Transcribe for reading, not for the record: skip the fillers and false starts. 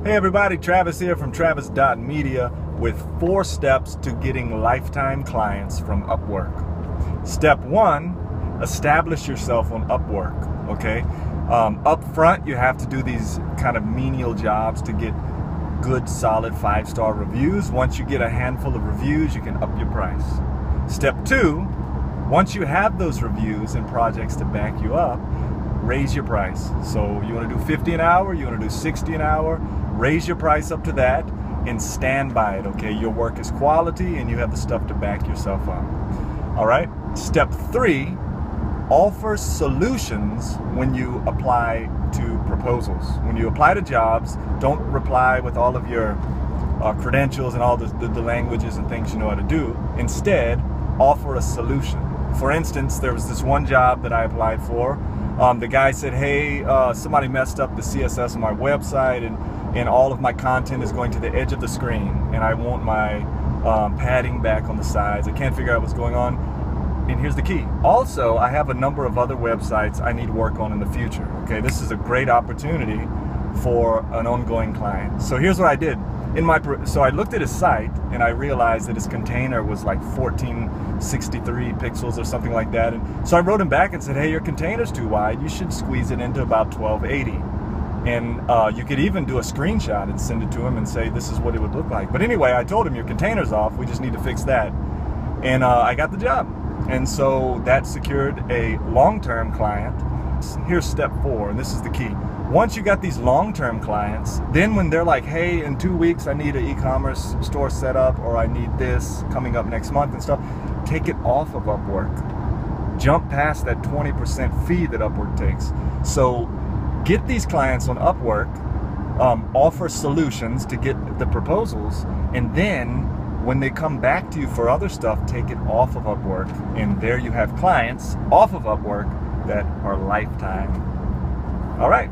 Hey everybody, Travis here from Travis.media with 4 steps to getting lifetime clients from Upwork. Step 1, establish yourself on Upwork, okay? Up front, you have to do these kind of menial jobs to get good, solid 5-star reviews. Once you get a handful of reviews, you can up your price. Step 2, once you have those reviews and projects to back you up, raise your price. So you want to do 50 an hour, you want to do 60 an hour, raise your price up to that and stand by it, okay? Your work is quality and you have the stuff to back yourself up. All right? Step 3, offer solutions when you apply to proposals. When you apply to jobs, don't reply with all of your credentials and all the languages and things you know how to do. Instead, offer a solution. For instance, there was this one job that I applied for. The guy said, hey, somebody messed up the CSS on my website and all of my content is going to the edge of the screen and I want my padding back on the sides. I can't figure out what's going on. And here's the key. Also, I have a number of other websites I need work on in the future. Okay, this is a great opportunity for an ongoing client. So here's what I did. So I looked at his site and I realized that his container was like 1463 pixels or something like that. And so I wrote him back and said, hey, your container's too wide. You should squeeze it into about 1280. And you could even do a screenshot and send it to him and say, this is what it would look like. But anyway, I told him your container's off. We just need to fix that. And I got the job. And so that secured a long-term client. Here's step 4, and this is the key. Once you got these long-term clients, then when they're like, hey, in 2 weeks I need an e-commerce store set up, or I need this coming up next month and stuff, take it off of Upwork. Jump past that 20% fee that Upwork takes. So get these clients on Upwork, offer solutions to get the proposals, and then when they come back to you for other stuff, take it off of Upwork. And there you have clients off of Upwork that are lifetime. All right.